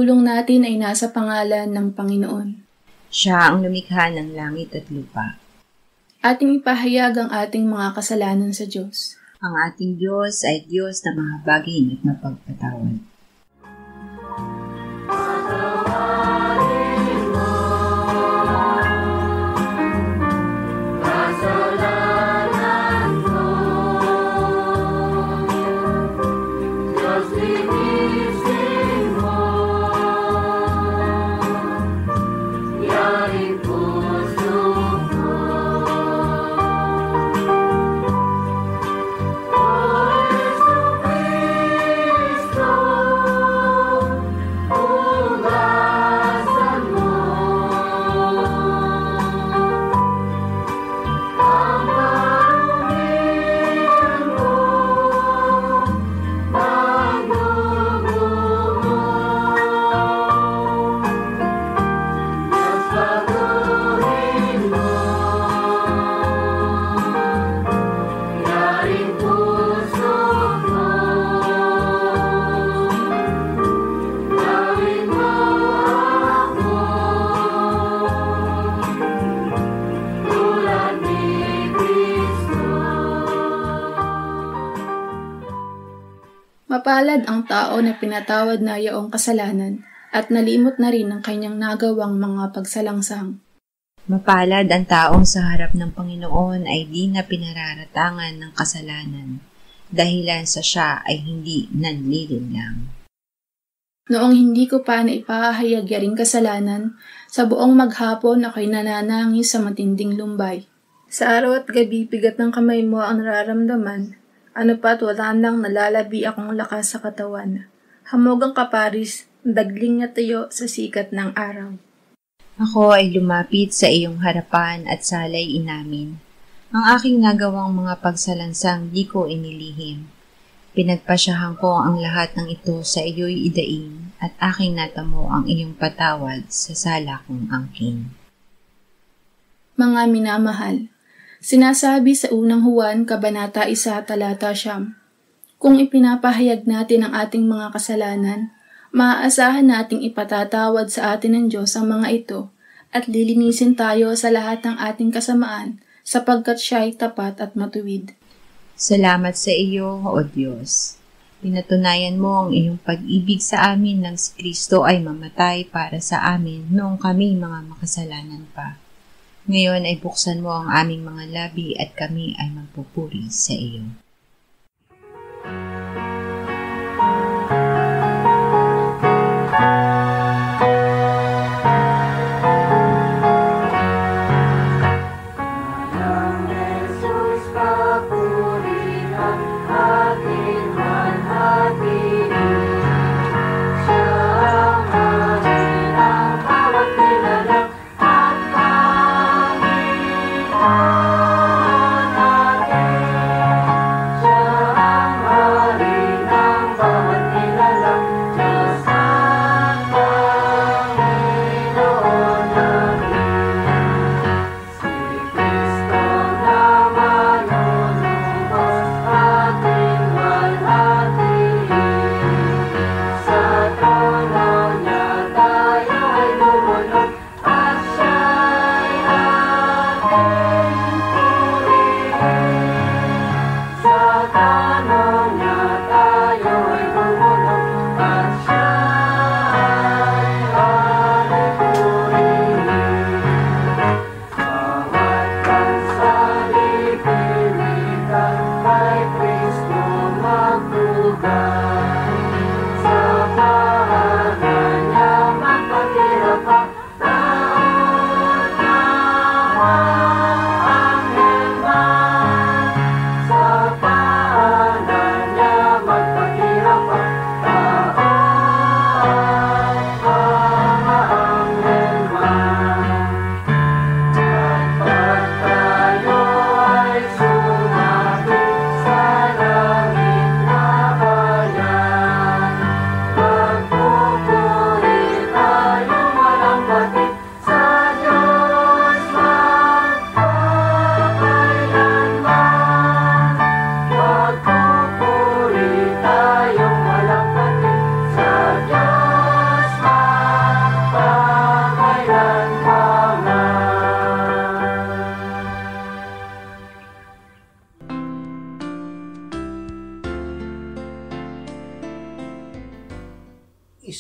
pagtulong natin ay nasa pangalan ng Panginoon. Siya ang lumikha ng langit at lupa. Ating ipahayag ang ating mga kasalanan sa Diyos. Ang ating Diyos ay Diyos na mahabagin at mapagpatawad. Mapalad ang tao na pinatawad na yaong kasalanan at nalimot na rin ang kanyang nagawang mga pagsalangsang. Mapalad ang taong sa harap ng Panginoon ay di na pinararatangan ng kasalanan, dahilan sa siya ay hindi nanlilinlang. Noong hindi ko pa naipahayag yaring kasalanan, sa buong maghapon ako'y nananangis sa matinding lumbay. Sa araw at gabi, bigat ng kamay mo ang nararamdaman. Ano pa't wala nang nalalabi akong lakas sa katawan. Hamog ang kaparis, dagling na tayo sa sikat ng araw. Ako ay lumapit sa iyong harapan at salay inamin. Ang aking nagawang mga pagsalansang di ko inilihim. Pinagpasyahan ko ang lahat ng ito sa iyo'y idain at aking natamo ang iyong patawad sa sala kong angkin. Mga minamahal, sinasabi sa unang Juan, Kabanata 1, Talata 9, kung ipinapahayag natin ang ating mga kasalanan, maaasahan nating ipatatawad sa atin ng Diyos ang mga ito at lilinisin tayo sa lahat ng ating kasamaan sapagkat siya ay tapat at matuwid. Salamat sa iyo, O Diyos. Pinatunayan mo ang iyong pag-ibig sa amin nang si Kristo ay mamatay para sa amin noong kami mga makasalanan pa. Ngayon ay buksan mo ang aming mga labi at kami ay magpupuri sa iyo.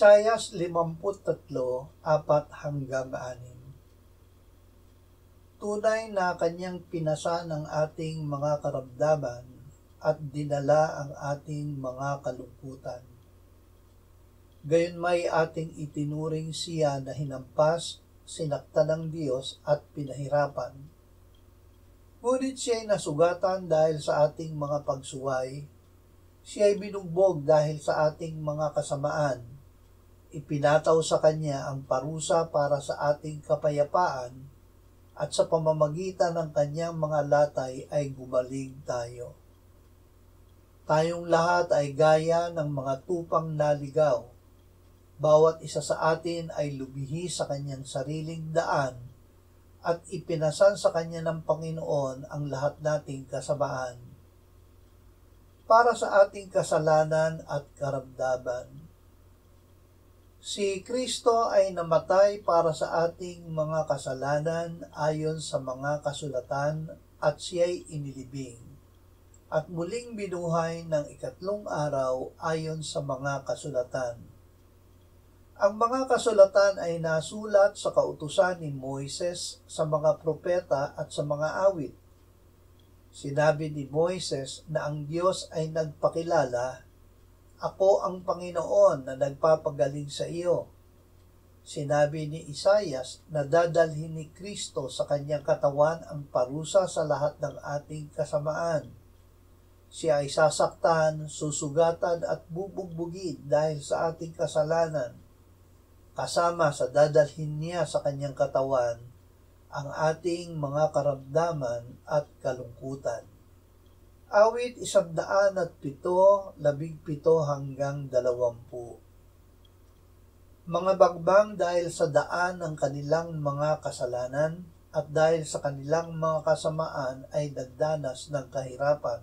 Isaias 53:4-6. Tunay na kanyang pinasa ng ating mga karamdaman at dinala ang ating mga kalungkutan. Gayon may ating itinuring siya na hinampas, sinaktan ng Diyos at pinahirapan. Ngunit siya'y nasugatan dahil sa ating mga pagsuway, siya'y binugbog dahil sa ating mga kasamaan. Ipinataw sa kanya ang parusa para sa ating kapayapaan, at sa pamamagitan ng kanyang mga latay ay gumaling tayo. Tayong lahat ay gaya ng mga tupang naligaw. Bawat isa sa atin ay lubihi sa kanyang sariling daan at ipinasan sa kanya ng Panginoon ang lahat nating kasamaan para sa ating kasalanan at karamdaman. Si Kristo ay namatay para sa ating mga kasalanan ayon sa mga kasulatan at siya'y inilibing at muling binuhay ng ikatlong araw ayon sa mga kasulatan. Ang mga kasulatan ay nasulat sa kautusan ni Moises, sa mga propeta at sa mga awit. Sinabi ni Moises na ang Diyos ay nagpakilala, "Ako ang Panginoon na nagpapagaling sa iyo." Sinabi ni Isaias na dadalhin ni Kristo sa kanyang katawan ang parusa sa lahat ng ating kasamaan. Siya ay sasaktan, susugatan at bubugbugin dahil sa ating kasalanan. Kasama sa dadalhin niya sa kanyang katawan ang ating mga karamdaman at kalungkutan. Awit 107:17-20. Mga bagbang dahil sa daan ng kanilang mga kasalanan at dahil sa kanilang mga kasamaan ay nagdanas ng kahirapan.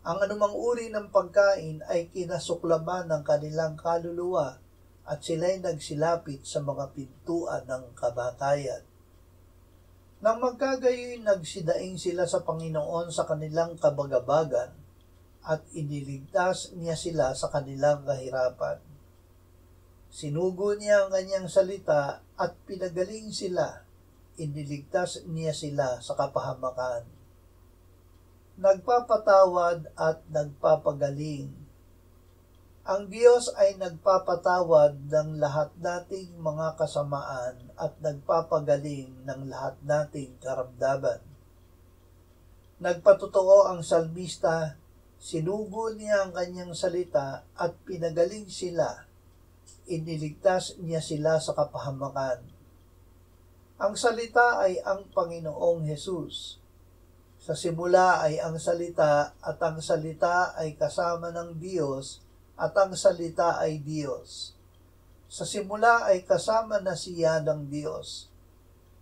Ang anumang uri ng pagkain ay kinasuklaman ng kanilang kaluluwa at sila'y nagsilapit sa mga pintuan ng kamatayan. Nang magkagayoy nagsidaing sila sa Panginoon sa kanilang kabagabagan at iniligtas niya sila sa kanilang kahirapan. Sinugo niya ang kanyang salita at pinagaling sila, iniligtas niya sila sa kapahamakan. Nagpapatawad at nagpapagaling. Ang Diyos ay nagpapatawad ng lahat nating mga kasamaan at nagpapagaling ng lahat nating karamdaman. Nagpatotoo ang salmista, sinugo niya ang kanyang salita at pinagaling sila, iniligtas niya sila sa kapahamakan. Ang salita ay ang Panginoong Hesus. Sa simula ay ang salita at ang salita ay kasama ng Diyos at ang salita ay Diyos. Sa simula ay kasama na siya ng Diyos.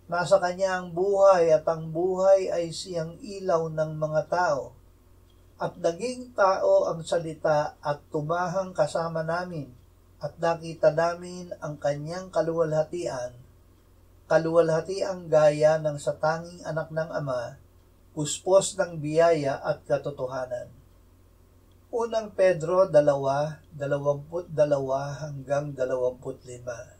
Nasa kanya ang buhay at ang buhay ay siyang ilaw ng mga tao. At naging tao ang salita at tumahang kasama namin at nakita namin ang kanyang kaluwalhatian, kaluwalhatiang gaya ng sa tanging anak ng Ama, puspos ng biyaya at katotohanan. Unang Pedro 2:22-25.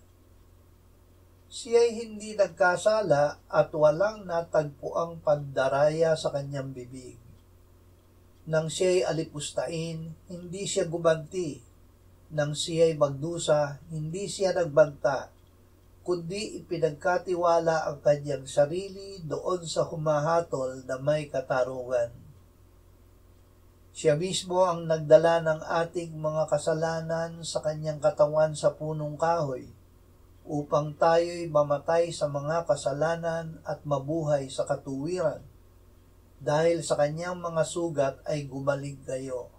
Siya'y hindi nagkasala at walang natagpuang pandaraya sa kanyang bibig. Nang siya'y alipustain, hindi siya gumanti. Nang siya'y magdusa, hindi siya nagbanta, kundi ipinagkatiwala ang kanyang sarili doon sa humahatol na may katarungan. Siya mismo ang nagdala ng ating mga kasalanan sa kanyang katawan sa punong kahoy, upang tayo'y mamatay sa mga kasalanan at mabuhay sa katuwiran. Dahil sa kanyang mga sugat ay gumaling kayo.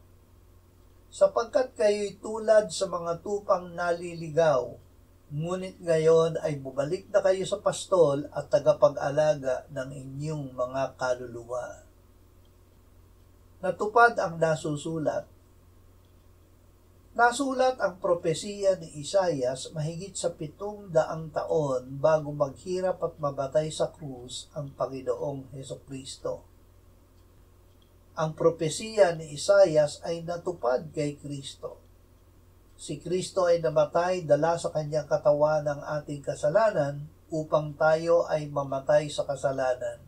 Sapagkat kayo'y tulad sa mga tupang naliligaw, ngunit ngayon ay bumalik na kayo sa pastol at tagapag-alaga ng inyong mga kaluluwa. Natupad ang nasusulat. Nasulat ang propesiya ni Isaias mahigit sa 700 taon bago maghirap at mabatay sa krus ang Panginoong Hesukristo. Ang propesiya ni Isaias ay natupad kay Kristo. Si Kristo ay namatay dala sa kanyang katawan ng ating kasalanan upang tayo ay mamatay sa kasalanan.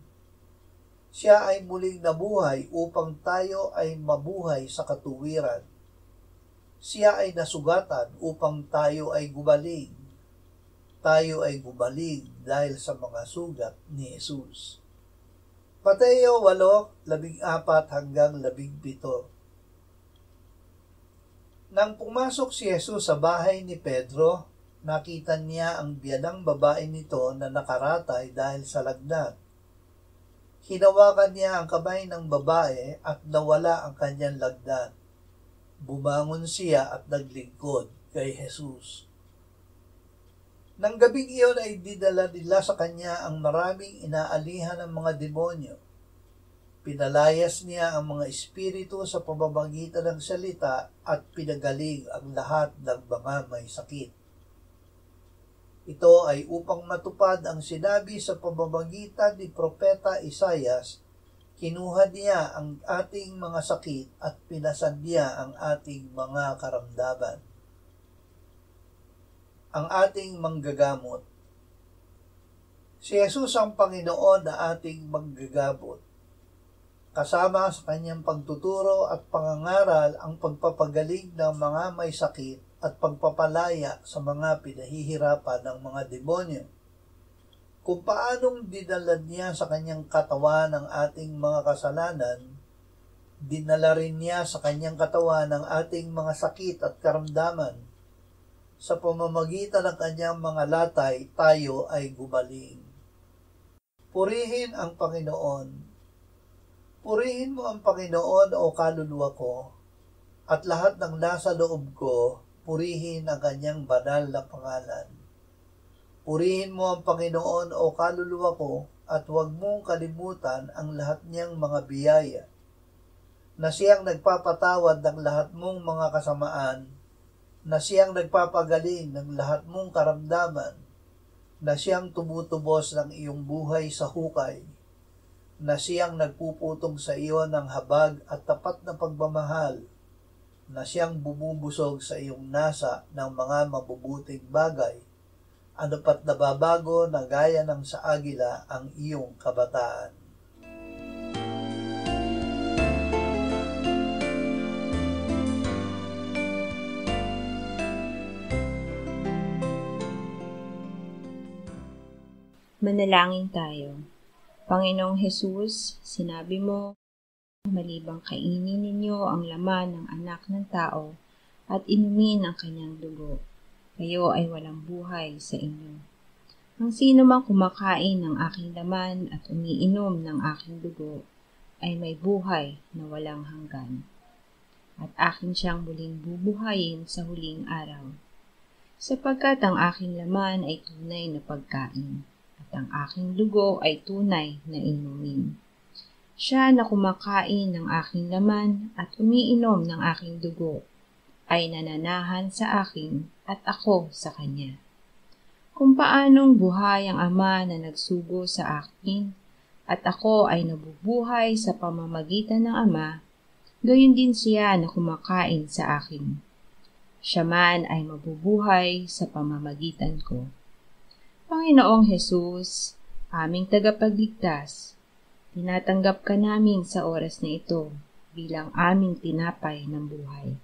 Siya ay muling nabuhay upang tayo ay mabuhay sa katuwiran. Siya ay nasugatan upang tayo ay gumaling. Tayo ay gumaling dahil sa mga sugat ni Jesus. Mateo 8:14-17. Nang pumasok si Jesus sa bahay ni Pedro, nakita niya ang biyanang babae nito na nakaratay dahil sa lagnat. Hinawakan niya ang kamay ng babae at nawala ang kanyang lagnat. Bumangon siya at naglingkod kay Jesus. Nang gabing iyon ay dinala nila sa kanya ang maraming inaalihan ng mga demonyo. Pinalayas niya ang mga espiritu sa pamamagitan ng salita at pinagaling ang lahat ng mga may sakit. Ito ay upang matupad ang sinabi sa pamamagitan ni Propeta Isaias, kinuha niya ang ating mga sakit at pinasan niya ang ating mga karamdaman. Ang ating manggagamot. Si Jesus ang Panginoon na ating manggagamot. Kasama sa kanyang pagtuturo at pangangaral ang pagpapagaling ng mga may sakit at pagpapalaya sa mga pinahihirapan ng mga demonyo. Kung paanong dinala niya sa kanyang katawan ang ating mga kasalanan, dinala rin niya sa kanyang katawan ang ating mga sakit at karamdaman. Sa pamamagitan ng kanyang mga latay, tayo ay gumaling. Purihin ang Panginoon. Purihin mo ang Panginoon o kaluluwa ko, at lahat ng nasa loob ko, purihin ang kanyang banal na pangalan. Purihin mo ang Panginoon o kaluluwa ko, at huwag mong kalimutan ang lahat niyang mga biyaya, na siyang nagpapatawad ng lahat mong mga kasamaan, na siyang nagpapagaling ng lahat mong karamdaman, na siyang tumutubos ng iyong buhay sa hukay, na siyang nagpuputong sa iyo ng habag at tapat na pagmamahal, na siyang bumubusog sa iyong nasa ng mga mabubuting bagay, ano pat nababago na gaya ng sa agila ang iyong kabataan. Manalangin tayo. Panginoong Hesus, sinabi mo, malibang kainin ninyo ang laman ng anak ng tao at inumin ang kanyang dugo, kayo ay walang buhay sa inyo. Ang sino mang kumakain ng aking laman at umiinom ng aking dugo ay may buhay na walang hanggan, at akin siyang muling bubuhayin sa huling araw. Sapagkat ang aking laman ay tunay na pagkain, at ang aking dugo ay tunay na inumin. Siya na kumakain ng aking laman at umiinom ng aking dugo ay nananahan sa akin at ako sa kanya. Kung paanong buhay ang Ama na nagsugo sa akin at ako ay nabubuhay sa pamamagitan ng Ama, gayon din siya na kumakain sa akin. Siya man ay mabubuhay sa pamamagitan ko. Panginoong Hesus, aming tagapagligtas, tinatanggap ka namin sa oras na ito bilang aming tinapay ng buhay.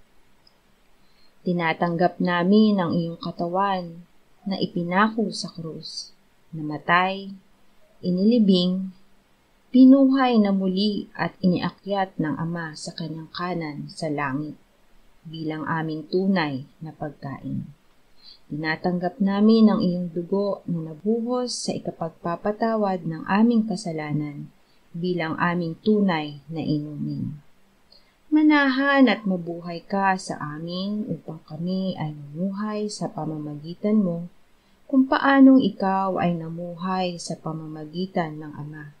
Tinatanggap namin ang iyong katawan na ipinako sa krus, namatay, inilibing, pinuhay na muli at iniakyat ng Ama sa kanyang kanan sa langit bilang aming tunay na pagkain. Tinatanggap namin ang iyong dugo na nabuhos sa ikapagpapatawad ng aming kasalanan bilang aming tunay na inumin. Manahan at mabuhay ka sa amin upang kami ay mamuhay sa pamamagitan mo kung paanong ikaw ay namuhay sa pamamagitan ng Ama.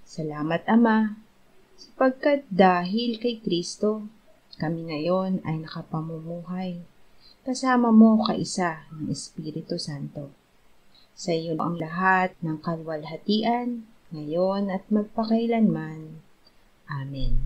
Salamat, Ama, sapagkat dahil kay Kristo, kami ngayon ay nakapamumuhay kasama mo kaisa ng Espiritu Santo. Sa iyo ang lahat ng kalwalhatian, ngayon at magpakailanman. Amen.